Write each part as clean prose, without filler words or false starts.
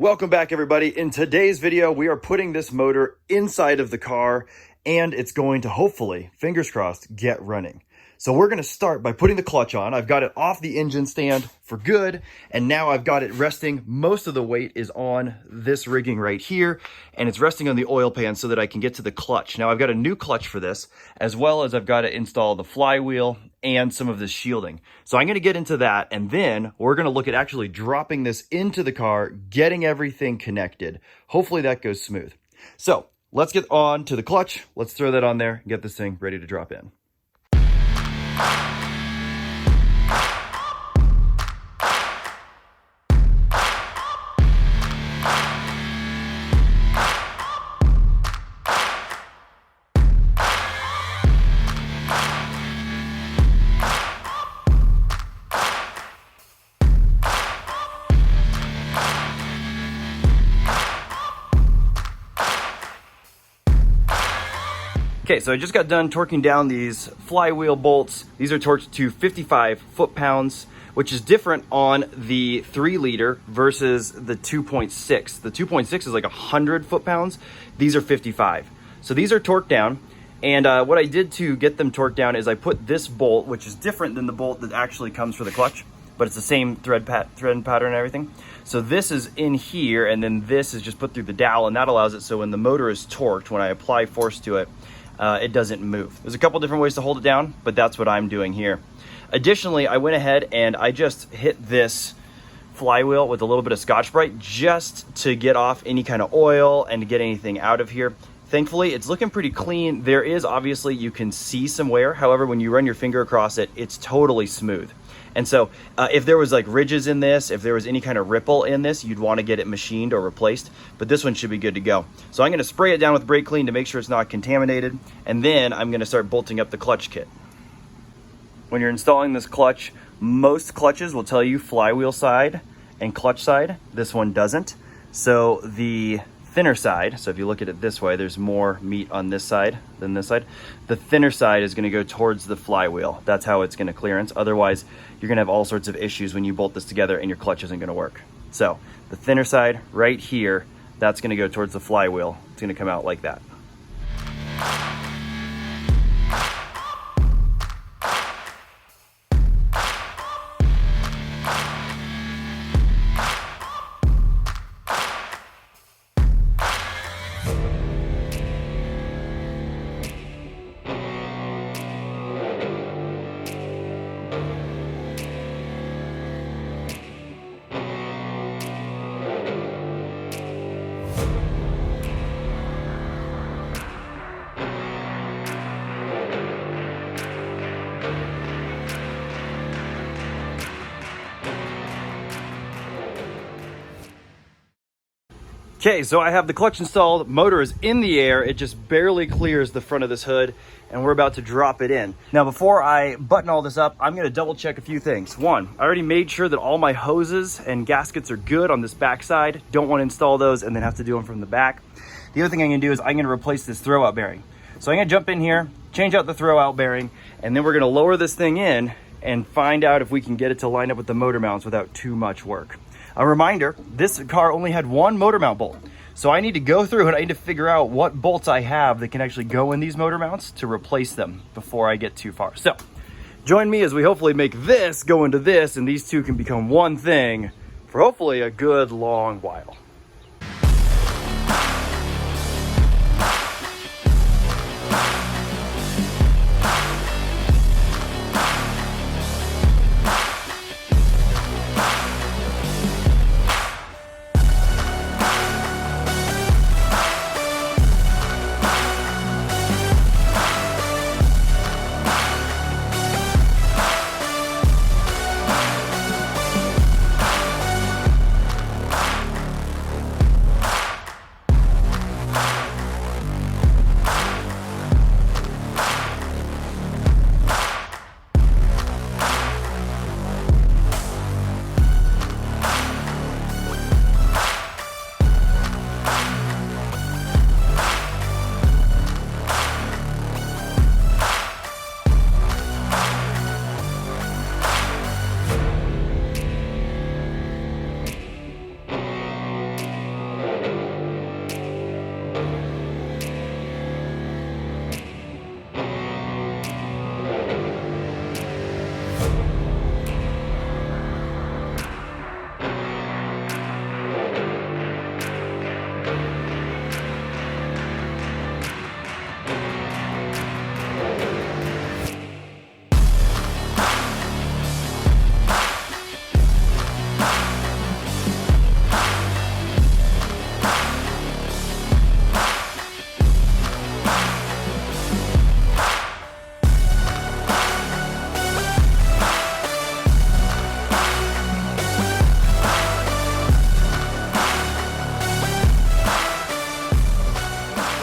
Welcome back, everybody. In today's video, we are putting this motor inside of the car and it's going to hopefully, fingers crossed, get running. So we're going to start by putting the clutch on. I've got it off the engine stand for good, and now I've got it resting. Most of the weight is on this rigging right here, and it's resting on the oil pan so that I can get to the clutch. Now I've got a new clutch for this, as well as I've got to install the flywheel and some of this shielding. So I'm going to get into that, and then we're going to look at actually dropping this into the car, getting everything connected. Hopefully that goes smooth. So let's get on to the clutch. Let's throw that on there and get this thing ready to drop in. Okay, so I just got done torquing down these flywheel bolts. These are torqued to 55 foot-pounds, which is different on the 3-liter versus the 2.6. The 2.6 is like 100 foot-pounds. These are 55. So these are torqued down. And what I did to get them torqued down is I put this bolt, which is different than the bolt that actually comes for the clutch, but it's the same thread pattern and everything. So this is in here, and then this is just put through the dowel, and that allows it so when the motor is torqued, when I apply force to it, it doesn't move. There's a couple different ways to hold it down, but that's what I'm doing here. Additionally, I went ahead and I just hit this flywheel with a little bit of Scotch-Brite just to get off any kind of oil and to get anything out of here. Thankfully, it's looking pretty clean. There is obviously, you can see some wear. However, when you run your finger across it, it's totally smooth. And so if there was like ridges in this, if there was any kind of ripple in this, you'd want to get it machined or replaced, but this one should be good to go. So I'm going to spray it down with brake clean to make sure it's not contaminated. And then I'm going to start bolting up the clutch kit. When you're installing this clutch, most clutches will tell you flywheel side and clutch side. This one doesn't. So the thinner side, so if you look at it this way, there's more meat on this side than this side. The thinner side is going to go towards the flywheel. That's how it's going to clearance. Otherwise, you're going to have all sorts of issues when you bolt this together and your clutch isn't going to work. So the thinner side right here, that's going to go towards the flywheel. It's going to come out like that. Okay, so I have the clutch installed, motor is in the air, it just barely clears the front of this hood, and we're about to drop it in. Now before I button all this up, I'm gonna double check a few things. One, I already made sure that all my hoses and gaskets are good on this back side. Don't wanna install those and then have to do them from the back. The other thing I'm gonna do is I'm gonna replace this throwout bearing. So I'm gonna jump in here, change out the throwout bearing, and then we're gonna lower this thing in and find out if we can get it to line up with the motor mounts without too much work. A reminder, this car only had one motor mount bolt. So I need to go through and I need to figure out what bolts I have that can actually go in these motor mounts to replace them before I get too far. So join me as we hopefully make this go into this, and these two can become one thing for hopefully a good long while.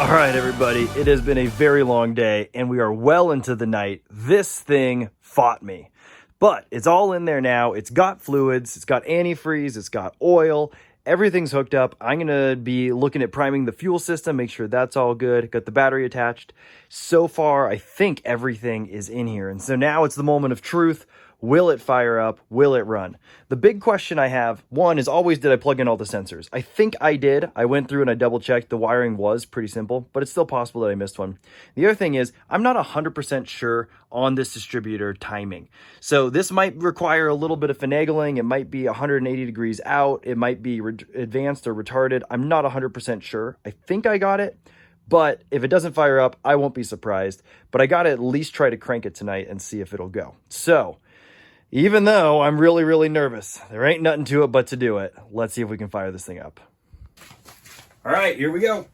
All right, everybody, it has been a very long day and we are well into the night. This thing fought me, but it's all in there now. It's got fluids, it's got antifreeze, it's got oil, everything's hooked up. I'm going to be looking at priming the fuel system, make sure that's all good. Got the battery attached. So far, I think everything is in here. And so now it's the moment of truth. Will it fire up? Will it run? The big question I have, one, is always, did I plug in all the sensors? I think I did. I went through and I double checked. The wiring was pretty simple, but it's still possible that I missed one. The other thing is, I'm not 100% sure on this distributor timing. So this might require a little bit of finagling. It might be 180 degrees out. It might be advanced or retarded. I'm not 100% sure. I think I got it. But if it doesn't fire up, I won't be surprised. But I got to at least try to crank it tonight and see if it'll go. So even though I'm really, really nervous, there ain't nothing to it but to do it. Let's see if we can fire this thing up. All right, here we go.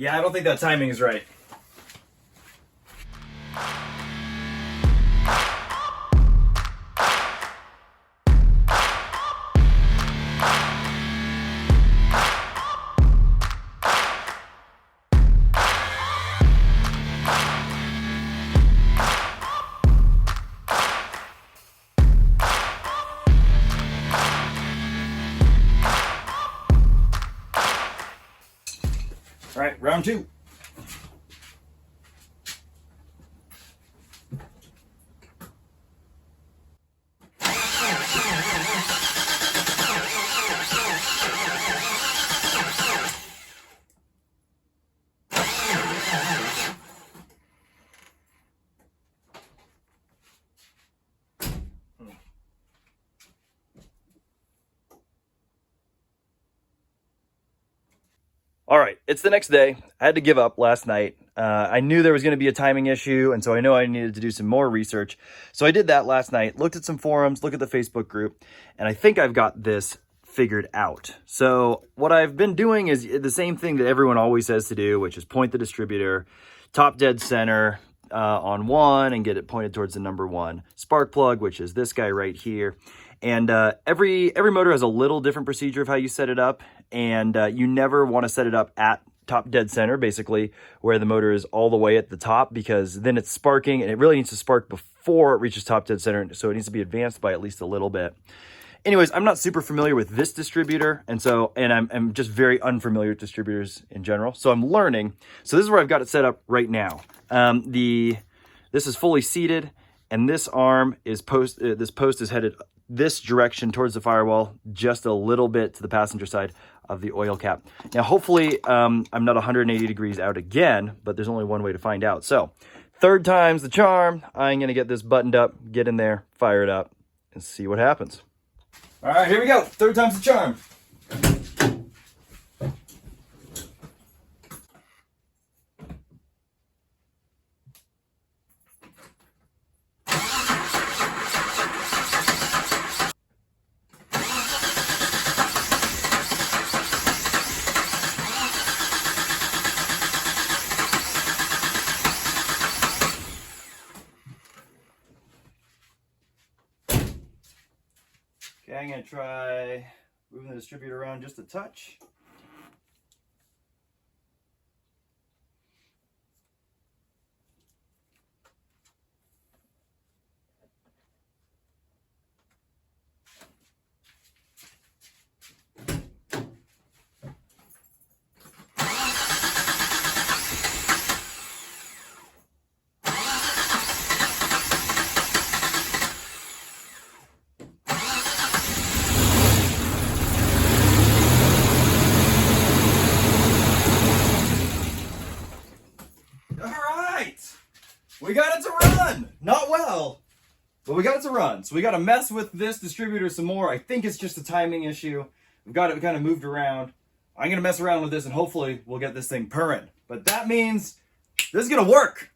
Yeah, I don't think that timing is right. All right, round two. All right, it's the next day. I had to give up last night. I knew there was going to be a timing issue, and so I know I needed to do some more research. So I did that last night, looked at some forums, looked at the Facebook group, and I think I've got this figured out. So what I've been doing is the same thing that everyone always says to do, which is point the distributor top dead center on one and get it pointed towards the number one spark plug, which is this guy right here. And every motor has a little different procedure of how you set it up, and you never want to set it up at top dead center, basically where the motor is all the way at the top, because then it's sparking, and it really needs to spark before it reaches top dead center, so it needs to be advanced by at least a little bit. Anyways, I'm not super familiar with this distributor, and I'm just very unfamiliar with distributors in general, so I'm learning. So this is where I've got it set up right now. This is fully seated, and this arm is this post is headed this direction towards the firewall, just a little bit to the passenger side of the oil cap. Now, hopefully, I'm not 180 degrees out again, but there's only one way to find out. So, third time's the charm. I'm going to get this buttoned up, get in there, fire it up, and see what happens. All right, here we go. Third time's the charm. Okay, I'm going to try moving the distributor around just a touch. We got it to run! Not well, but we got it to run. So we got to mess with this distributor some more. I think it's just a timing issue. We've got it kind of moved around. I'm going to mess around with this and hopefully we'll get this thing purring. But that means this is going to work.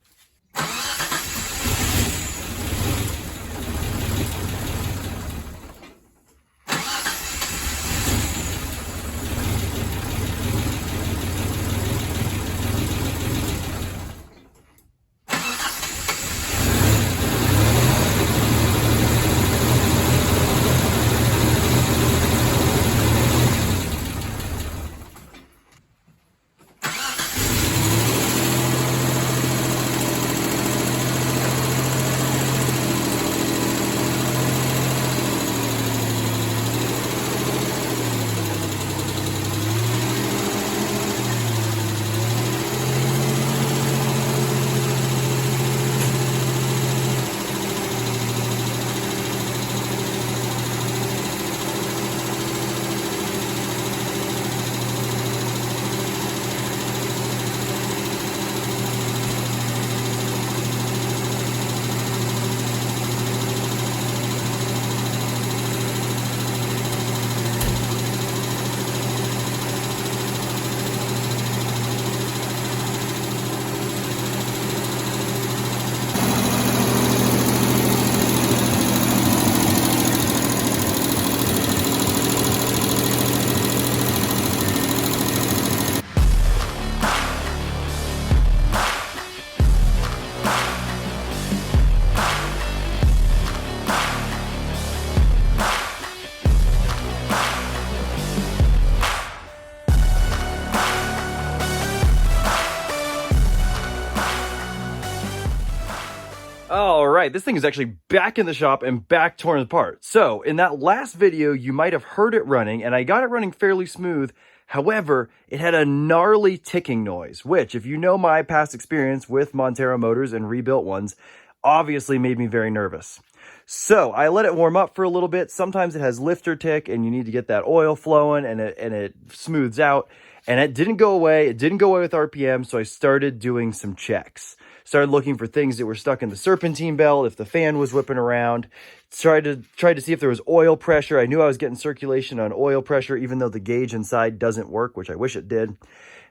right, this thing is actually back in the shop and back torn apart. So in that last video, you might have heard it running, and I got it running fairly smooth. However, it had a gnarly ticking noise, which, if you know my past experience with Montero motors and rebuilt ones, obviously made me very nervous. So I let it warm up for a little bit. Sometimes it has lifter tick and you need to get that oil flowing, and it smooths out. And it didn't go away. It didn't go away with RPM. So I started doing some checks. Started looking for things that were stuck in the serpentine belt, if the fan was whipping around. Tried to see if there was oil pressure. I knew I was getting circulation on oil pressure, even though the gauge inside doesn't work, which I wish it did.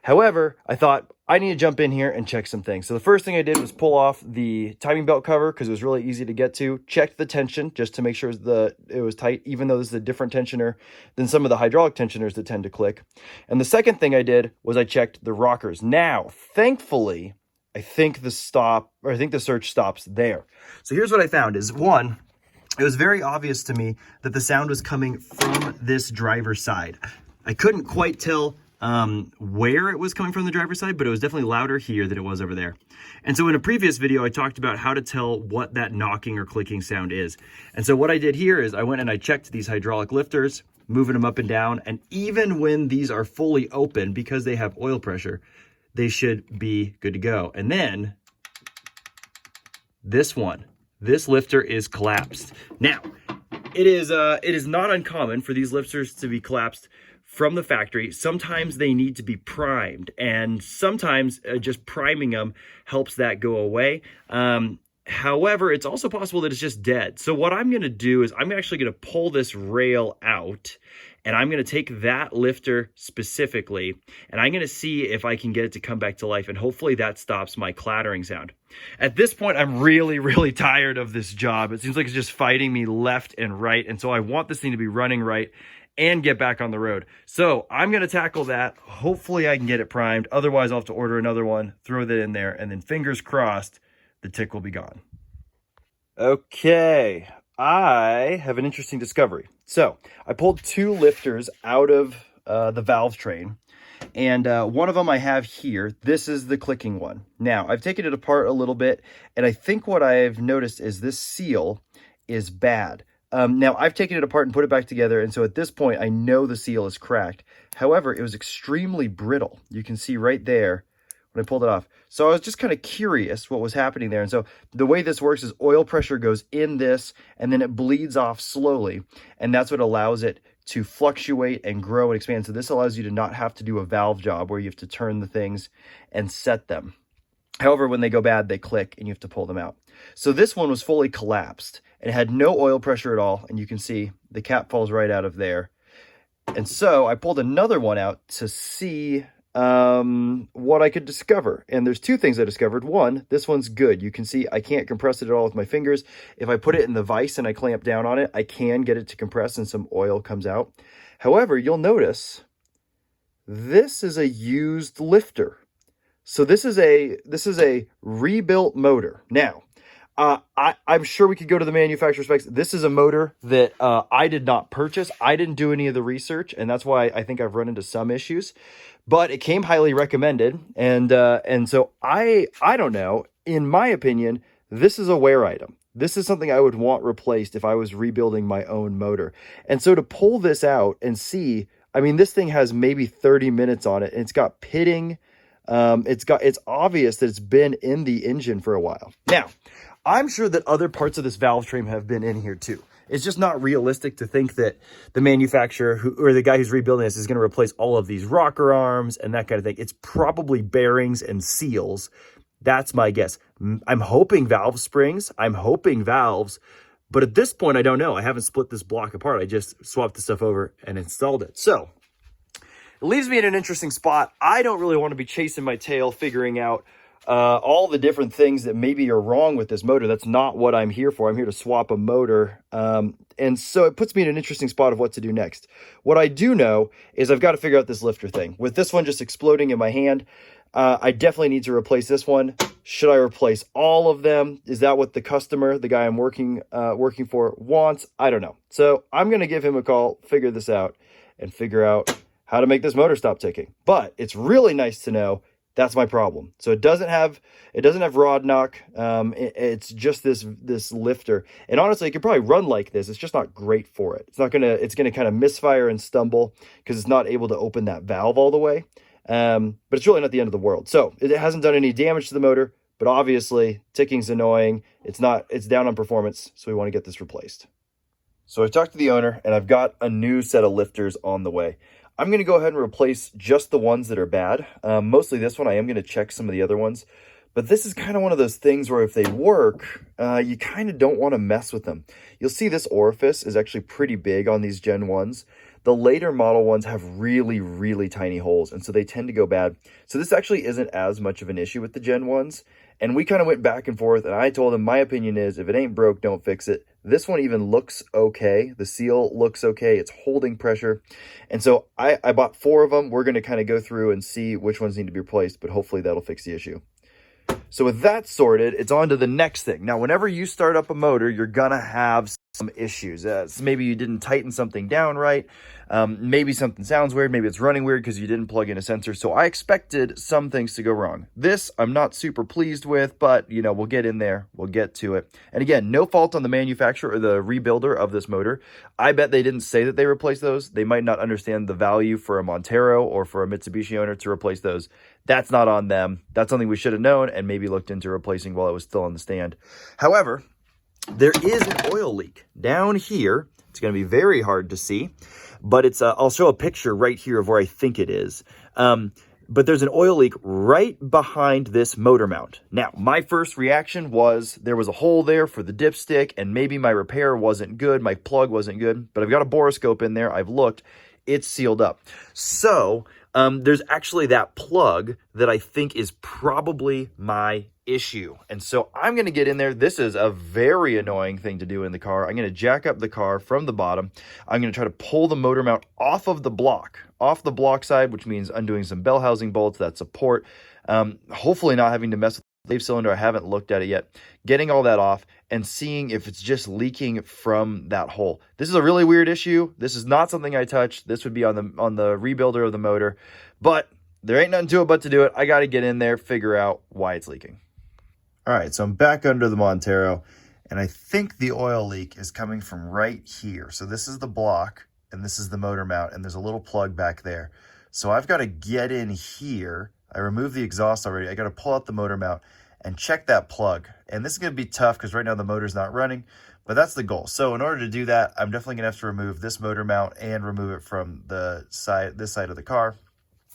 However, I thought I need to jump in here and check some things. So the first thing I did was pull off the timing belt cover because it was really easy to get to. Checked the tension just to make sure it was tight, even though this is a different tensioner than some of the hydraulic tensioners that tend to click. And the second thing I did was I checked the rockers. Now, thankfully, I think the search stops there. So here's what I found is, one, it was very obvious to me that the sound was coming from this driver's side. I couldn't quite tell where it was coming from the driver's side, but it was definitely louder here than it was over there. And so in a previous video, I talked about how to tell what that knocking or clicking sound is. And so what I did here is I went and I checked these hydraulic lifters, moving them up and down. And even when these are fully open, because they have oil pressure, they should be good to go. And then this lifter is collapsed. Now, it is not uncommon for these lifters to be collapsed from the factory. Sometimes they need to be primed, and sometimes just priming them helps that go away. However, it's also possible that it's just dead. So what I'm going to do is I'm actually going to pull this rail out, and I'm going to take that lifter specifically, and I'm going to see if I can get it to come back to life, and hopefully that stops my clattering sound. At this point, I'm really, really tired of this job. It seems like it's just fighting me left and right, and so I want this thing to be running right and get back on the road. So I'm going to tackle that. Hopefully I can get it primed. Otherwise, I'll have to order another one, throw that in there, and then fingers crossed, the tick will be gone. Okay, I have an interesting discovery. So I pulled two lifters out of the valve train, and one of them I have here. This is the clicking one. Now, I've taken it apart a little bit, and I think what I've noticed is this seal is bad. Now, I've taken it apart and put it back together, and so at this point, I know the seal is cracked. However, it was extremely brittle. You can see right there when I pulled it off. So I was just kind of curious what was happening there. And so the way this works is oil pressure goes in this, and then it bleeds off slowly, and that's what allows it to fluctuate and grow and expand. So this allows you to not have to do a valve job where you have to turn the things and set them. However, when they go bad, they click and you have to pull them out. So this one was fully collapsed. It had no oil pressure at all, and you can see the cap falls right out of there. And so I pulled another one out to see what I could discover. And there's two things I discovered. One, this one's good. You can see I can't compress it at all with my fingers. If I put it in the vise and I clamp down on it, I can get it to compress and some oil comes out. However, you'll notice this is a used lifter. So this is a rebuilt motor. Now, I'm sure we could go to the manufacturer specs. This is a motor that I did not purchase. I didn't do any of the research, and that's why I think I've run into some issues. But it came highly recommended, and so I don't know. In my opinion, this is a wear item. This is something I would want replaced if I was rebuilding my own motor. And so to pull this out and see, I mean, this thing has maybe 30 minutes on it, and it's got pitting. It's obvious that it's been in the engine for a while. Now, I'm sure that other parts of this valve train have been in here too. It's just not realistic to think that the manufacturer or the guy who's rebuilding this is going to replace all of these rocker arms and that kind of thing. It's probably bearings and seals. That's my guess. I'm hoping valve springs. I'm hoping valves. But at this point, I don't know. I haven't split this block apart. I just swapped the stuff over and installed it. So it leaves me in an interesting spot. I don't really want to be chasing my tail, figuring out all the different things that maybe are wrong with this motor. That's not what I'm here for. I'm here to swap a motor. And so it puts me in an interesting spot of what to do next. What I do know is I've got to figure out this lifter thing. With this one just exploding in my hand, I definitely need to replace this one. Should I replace all of them? Is that what the customer, the guy I'm working for, wants? I don't know. So I'm going to give him a call, figure this out, and figure out how to make this motor stop ticking. But it's really nice to know That's my problem. So it doesn't have rod knock. It's just this lifter. And honestly, it could probably run like this. It's just not great for it. It's gonna kind of misfire and stumble because it's not able to open that valve all the way. But it's really not the end of the world. So it hasn't done any damage to the motor, but obviously ticking's annoying. It's down on performance, so we want to get this replaced. So I talked to the owner, and I've got a new set of lifters on the way. I'm going to go ahead and replace just the ones that are bad. Mostly this one. I am going to check some of the other ones. But this is kind of one of those things where if they work, you kind of don't want to mess with them. You'll see this orifice is actually pretty big on these Gen 1s. The later model ones have really, really tiny holes, and so they tend to go bad. So this actually isn't as much of an issue with the Gen 1s. And we kind of went back and forth, and I told him my opinion is if it ain't broke, don't fix it. This one even looks okay. The seal looks okay. It's holding pressure. And so I bought 4 of them. We're going to kind of go through and see which ones need to be replaced, but hopefully that'll fix the issue. So with that sorted, it's on to the next thing. Now, whenever you start up a motor, you're going to have some issues. So maybe you didn't tighten something down right. Maybe something sounds weird. Maybe it's running weird because you didn't plug in a sensor. So I expected some things to go wrong. This I'm not super pleased with, but we'll get in there. We'll get to it. And again, no fault on the manufacturer or the rebuilder of this motor. I bet they didn't say that they replaced those. They might not understand the value for a Montero or for a Mitsubishi owner to replace those. That's not on them. That's something we should have known and maybe looked into replacing while it was still on the stand. However, there is an oil leak down here. It's going to be very hard to see, but I'll show a picture right here of where I think it is. But there's an oil leak right behind this motor mount. Now, my first reaction was there was a hole there for the dipstick, and maybe my repair wasn't good, my plug wasn't good, but I've got a borescope in there. I've looked. It's sealed up. So there's actually that plug that I think is probably my issue. And so I'm going to get in there. This is a very annoying thing to do in the car. I'm going to jack up the car from the bottom. I'm going to try to pull the motor mount off the block side, which means undoing some bell housing bolts that support. Hopefully not having to mess with the slave cylinder. I haven't looked at it yet. Getting all that off and seeing if it's just leaking from that hole. This is a really weird issue. This is not something I touched. This would be on the rebuilder of the motor, but there ain't nothing to it but to do it. I got to get in there, figure out why it's leaking. All right, so I'm back under the Montero, and I think the oil leak is coming from right here. So this is the block, and this is the motor mount, and there's a little plug back there. So I've got to get in here. I removed the exhaust already. I got to pull out the motor mount and check that plug. And this is going to be tough because right now the motor's not running, but that's the goal. So in order to do that, I'm definitely going to have to remove this motor mount and remove it from this side of the car.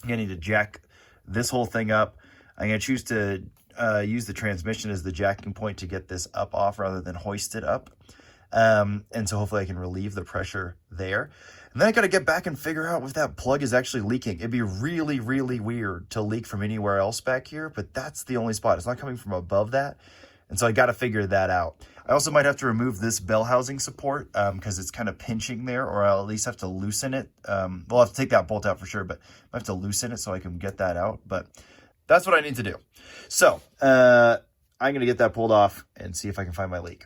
I'm going to need to jack this whole thing up. I'm going to choose to use the transmission as the jacking point to get this up off rather than hoist it up. And so hopefully I can relieve the pressure there. And then I got to get back and figure out if that plug is actually leaking. It'd be really, really weird to leak from anywhere else back here, but that's the only spot. It's not coming from above that. And so I got to figure that out. I also might have to remove this bell housing support because it's kind of pinching there, or I'll at least have to loosen it. We'll have to take that bolt out for sure, but I have to loosen it so I can get that out. But that's what I need to do. So I'm going to get that pulled off and see if I can find my leak.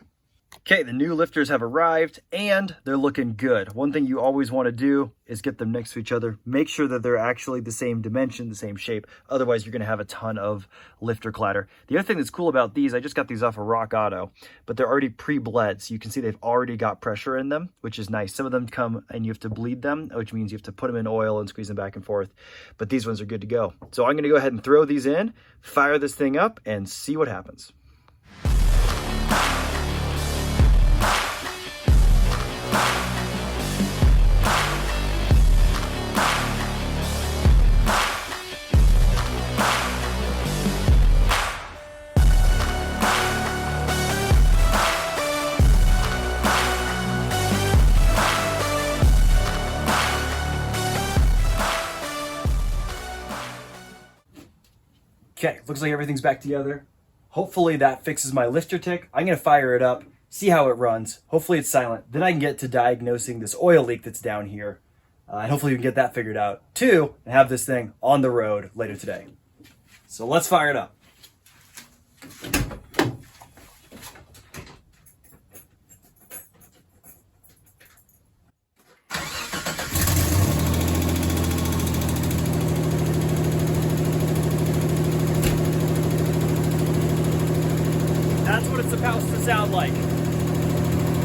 Okay, the new lifters have arrived and they're looking good. One thing you always want to do is get them next to each other. Make sure that they're actually the same dimension, the same shape. Otherwise, you're going to have a ton of lifter clatter. The other thing that's cool about these, I just got these off of Rock Auto, but they're already pre-bled. So you can see they've already got pressure in them, which is nice. Some of them come and you have to bleed them, which means you have to put them in oil and squeeze them back and forth. But these ones are good to go. So I'm going to go ahead and throw these in, fire this thing up, and see what happens. Okay, looks like everything's back together. Hopefully that fixes my lifter tick. I'm gonna fire it up, see how it runs. Hopefully it's silent. Then I can get to diagnosing this oil leak that's down here. And hopefully we can get that figured out too, and have this thing on the road later today. So let's fire it up. house to sound like.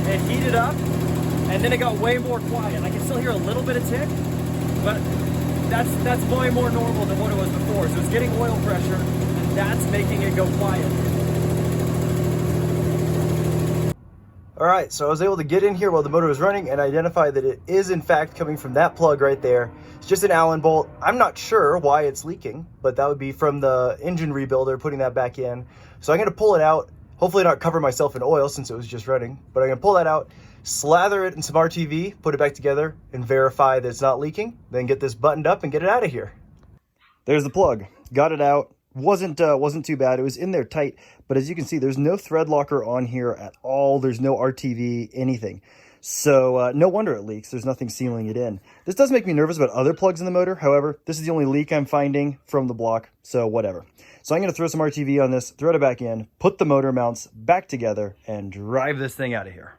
It heated up, and then it got way more quiet. I can still hear a little bit of tick, but that's way more normal than what it was before. So it's getting oil pressure, and that's making it go quiet. All right, so I was able to get in here while the motor was running and identify that it is in fact coming from that plug right there. It's just an Allen bolt. I'm not sure why it's leaking, but that would be from the engine rebuilder putting that back in. So I'm gonna pull it out, hopefully not cover myself in oil since it was just running, but I'm gonna pull that out, slather it in some RTV, put it back together and verify that it's not leaking, then get this buttoned up and get it out of here. There's the plug, got it out. Wasn't too bad. It was in there tight, but as you can see, there's no thread locker on here at all. There's no RTV, anything. So no wonder it leaks. There's nothing sealing it in. This does make me nervous about other plugs in the motor. However, this is the only leak I'm finding from the block, so whatever. So I'm going to throw some RTV on this, thread it back in, put the motor mounts back together, and drive this thing out of here.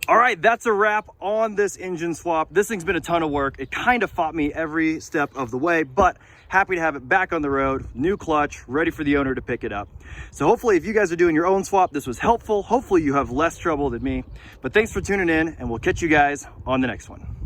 All right, that's a wrap on this engine swap. This thing's been a ton of work. It kind of fought me every step of the way, but happy to have it back on the road, new clutch, ready for the owner to pick it up. So hopefully if you guys are doing your own swap, this was helpful. Hopefully you have less trouble than me, but thanks for tuning in and we'll catch you guys on the next one.